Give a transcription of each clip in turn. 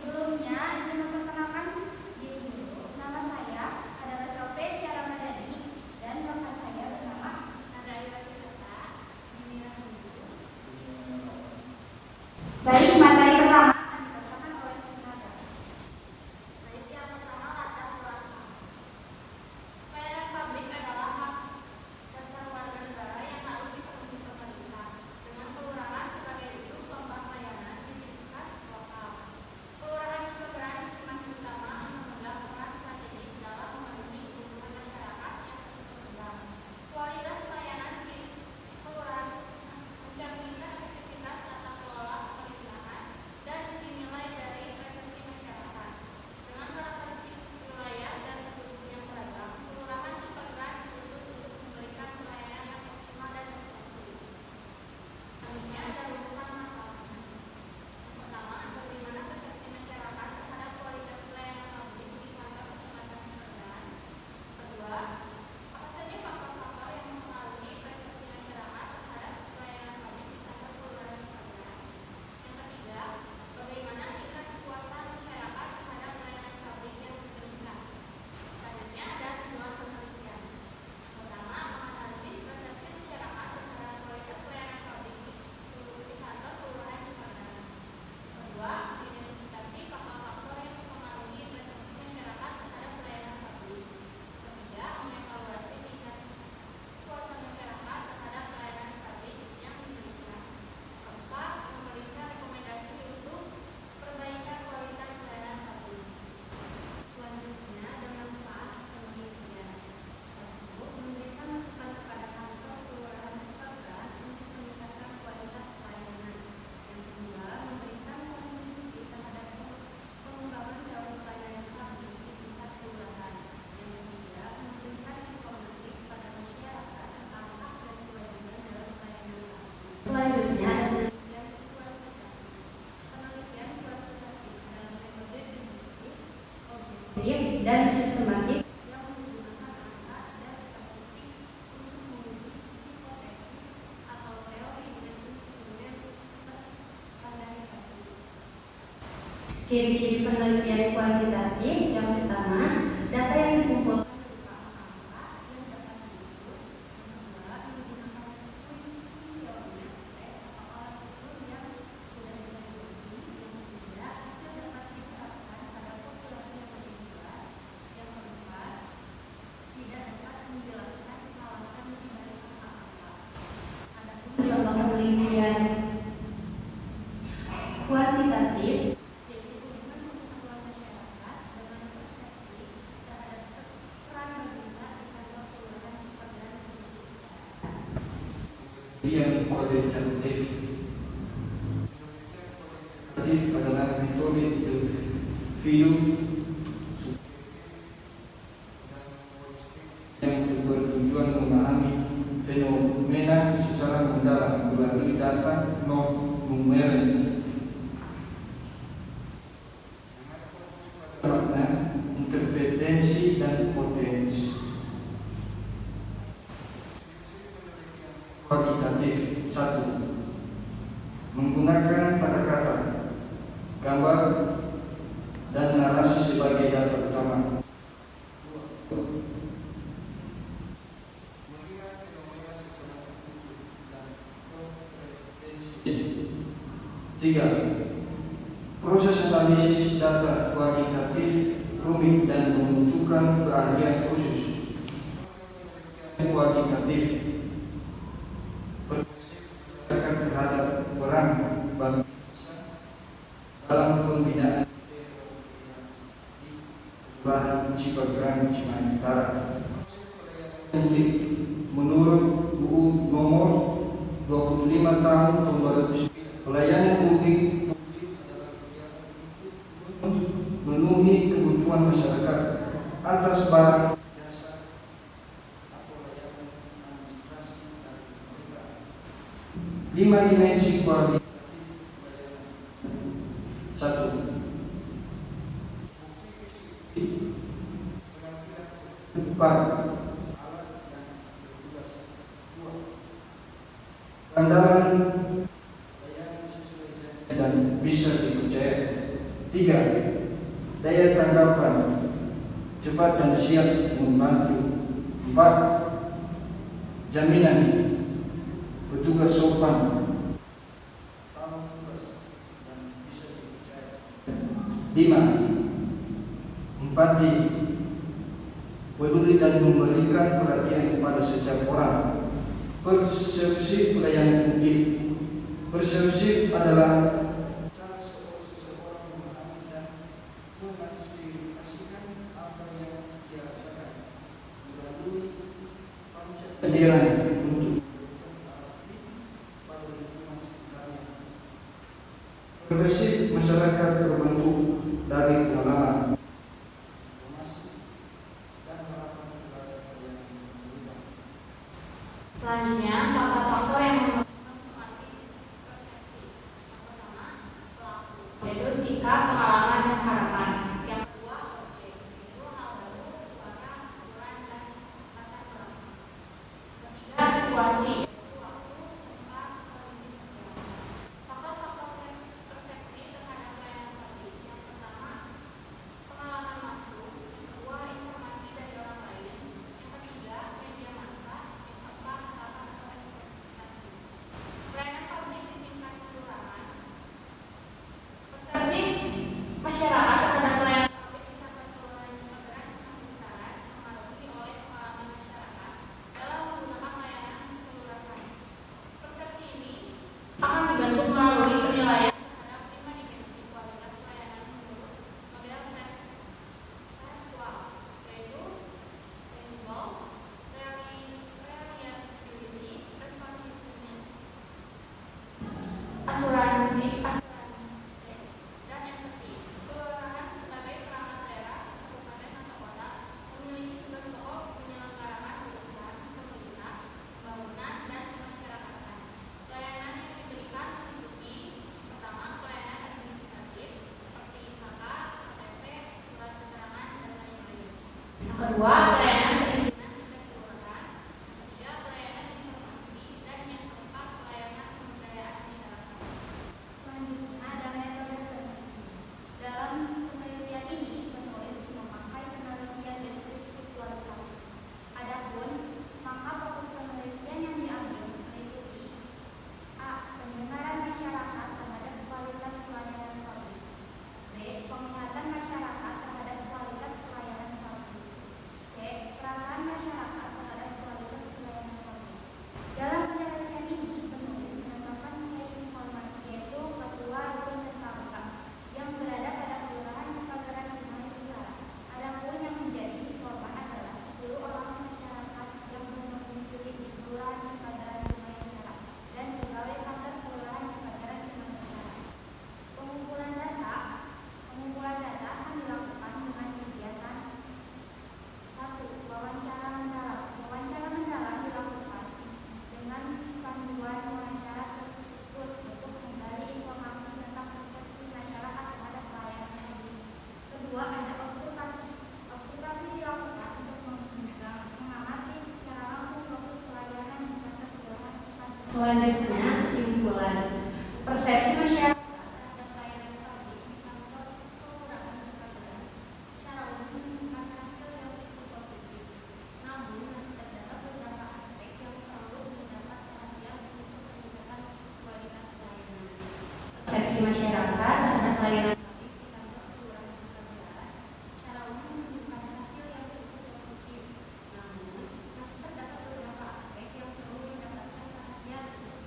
Sebelumnya, izin memperkenalkan diri dulu. Nama saya adalah Selvi Syara Madani dan rekan saya bernama Nanda Ayu Sisata. Baik, materi pertama akan dibacakan oleh Nanda. Baik, yang pertama latar belakang. Pelayanan publik adalah hak dasar warga negara yang harus dipenuhi pemerintah dengan kelurahan sebagai ujung tombak layanan di tingkat lokal. Kelurahan Cipageran Cimahi Utama memegang peran strategis dalam memenuhi kebutuhan masyarakat yang terus berkembang. Kualitas pelayanan di kelurahan mencerminkan efektivitas tata kelola pemerintahan dan dinilai dari persepsi masyarakat. Dengan karakteristik wilayah dan penduduk yang beragam, Kelurahan Cipageran dituntut untuk memberikan pelayanan yang optimal dan responsif. Selanjutnya ada rumusan masalahnya. Yang pertama, bagaimana persepsi masyarakat terhadap kualitas pelayanan publik di kantor Kecamatan Cipageran. Kedua, apa saja faktor-faktor yang mempengaruhi persepsi masyarakat terhadap pelayanan publik di kantor Kelurahan Cipageran. Yang ketiga, bagaimana tingkat kepuasan masyarakat terhadap pelayanan publik yang diberikan. Selanjutnya ada tujuan penelitian. Pertama, menganalisis persepsi masyarakat terhadap kualitas pelayanan publik di kantor Kelurahan Cipageran. Kedua, identifikasi faktor-faktor yang mempengaruhi persepsi masyarakat terhadap pelayanan publik. Ketiga, mengevaluasi tingkat kepuasan masyarakat terhadap pelayanan publik yang diberikan. Keempat, memberikan rekomendasi untuk perbaikan kualitas pelayanan publik. Selanjutnya ada manfaat penelitian. Satu, memberikan masukan kepada kantor Kelurahan Cipageran untuk meningkatkan kualitas pelayanan. Yang kedua, memberikan kontribusi terhadap pengembangan jalur pelayanan publik di tingkat kelurahan. Yang ketiga, memberikan informasi kepada masyarakat tentang hak dan kewajiban dalam pelayanan publik. Selanjutnya ada penelitian kualitatif. Penelitian kualitatif dalam metode deduktif, objektif, dan sistematis yang menggunakan angka dan statistik untuk menguji hipotesis atau teori dengan instrumen standarisasi. Ciri-ciri penelitian kuantitatif. Yang pertama, data yang dikumpulkan berupa angka yang dapat diukur. Yang kedua, menggunakan kuesioner tes atau alat ukur yang sudah divalidasi. Yang ketiga, hasil dapat diterapkan pada populasi yang lebih luas. Yang keempat, tidak dapat menjelaskan alasan dibalik angka-angka. Adapun contoh penelitian kuantitatif yaitu hubungan pengetahuan masyarakat dengan persepsi terhadap peran berbeda di kantor Kelurahan Cipageran Yang kualitatif adalah metode individu yang bertujuan memahami fenomena secara mendalam melalui data non-numerik. Makna, interpretensi, dan potensi. Kualitatif. 1. Menggunakan kata-kata, gambar, dan narasi sebagai data utama. 3. Proses analisis data kualitatif rumit dan membutuhkan keahlian khusus. Kualitatif berdasarkan terhadap peran bangsa dalam pembinaan Kelurahan Cipageran Cimahi Utara. Publik menurut UU Nomor 25 Tahun 2009. Pelayanan publik memenuhi kebutuhan masyarakat atas barang, jasa, atau layanan administrasi dari pemerintah. 5 dimensi kualitatif pelayanan. 1. Depan alat yang bertugas. 2. Andalan layanan sesuai dan bisa dipercaya. 3. 3. Daya tanggapan cepat dan siap membantu. 4. Jaminan petugas sopan, tahu tugas dan bisa dipercaya. 5. Empati, peduli dan memberikan perhatian kepada setiap orang. Persepsi pelayanan publik. Persepsi adalah cara seseorang memahami dan mengaspirasikan apa yang dia rasakan melalui panca indera untuk memberikan arti pada lingkungan sekitarnya. Persepsi masyarakat terbentuk dari pengalaman, informasi, dan harapan terhadap pelayanan pemerintah. Selanjutnya, faktor-faktor yang mempengaruhi persepsi. Yang pertama, pelaku, yaitu sikap, pengalaman, dan harapan. Yang kedua, objek, yaitu hal baru, suara, aturan, dan latar belakang. Ketiga, situasi, yaitu waktu, tempat, kondisi sosial. Faktor-faktor persepsi terhadap pelayanan publik. Yang pertama, pengalaman langsung. Yang kedua, informasi dari orang lain. Yang ketiga, media massa. Yang keempat, harapan atau ekspektasi. Pelayanan publik di tingkat kelurahan. Persepsi masyarakat terhadap pelayanan publik di tingkat kelurahan Cipageran, Cimahi Utara dipengaruhi oleh pengalaman masyarakat dalam menggunakan pelayanan kelurahan. Persepsi ini akan dibentuk melalui penilaian terhadap 5 dimensi kualitas pelayanan menurut model Sertual, yaitu readable, reliability, responsiveness, asuransi, dan empati. Kelurahan sebagai perangkat daerah, kabupaten atau kota memiliki tugas pokok menyelenggarakan urusan pemerintah, pembangunan, dan kemasyarakatan. Pelayanan yang diberikan meliputi: pertama, pelayanan administratif seperti IKK, KTP, surat keterangan, dan lain-lain. Yang kedua, pelayanan perizinan tingkat kelurahan. Yang ketiga, pelayanan informasi, dan yang keempat, pelayanan pemberdayaan masyarakat. Selanjutnya ada metode penelitian. Dalam penelitian ini, penulis memakai penelitian deskripsi kualitatif. Adapun maka fokus penelitian yang diambil meliputi: A. Pendengaran masyarakat terhadap kualitas pelayanan publik. B. Penglihatan masyarakat terhadap kualitas pelayanan publik. C. Perasaan masyarakat terhadap kualitas pelayanan publik. Dalam penelitian ini, penulis menetapkan informasi, yaitu ketua rukun tetangga yang berada pada kelurahan Cipageran, Cimahi Utara. Adapun yang menjadi korban adalah 10 orang masyarakat yang berdomisili di kelurahan Cipageran, Cimahi Utara dan pegawai kantor kelurahan Cipageran, Cimahi Utara. Pengumpulan data akan dilakukan dengan kegiatan: 1. Wawancara mendalam. Wawancara mendalam dilakukan dengan panduan wawancara tersebut untuk menggali informasi tentang persepsi masyarakat terhadap pelayanan publik. Kedua, ada observasi. Observasi dilakukan untuk mengamati secara langsung proses pelayanan di kantor kelurahan Cipageran. Selanjutnya, kesimpulan. Persepsi masyarakat terhadap pelayanan publik di kantor kelurahan Cipageran secara umum menunjukkan hasil yang cukup positif. Namun, masih terdapat beberapa aspek yang perlu mendapat perhatian untuk peningkatan kualitas pelayanan. Persepsi masyarakat terhadap pelayanan publik di kantor kelurahan Cipageran secara umum menunjukkan hasil yang cukup positif. Namun, masih terdapat beberapa aspek yang perlu mendapatkan perhatian untuk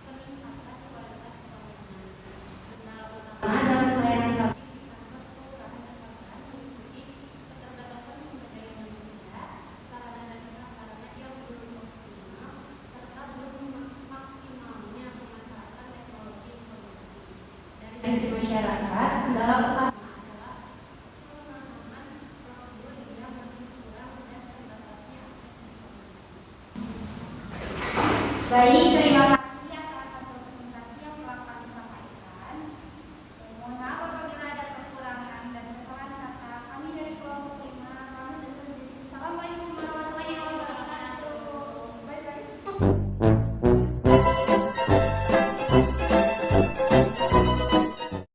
peningkatan kualitas pelayanan. Kendala utama dalam pelayanan publik di kantor kelurahan Cipageran meliputi keterbatasan sumber daya manusia, sarana dan prasarana yang belum optimal, serta belum maksimalnya pemanfaatan teknologi informasi. Dari sisi masyarakat, kendala utama adalah pemahaman prosedur yang masih kurang dan terbatasnya akses informasi. Baik,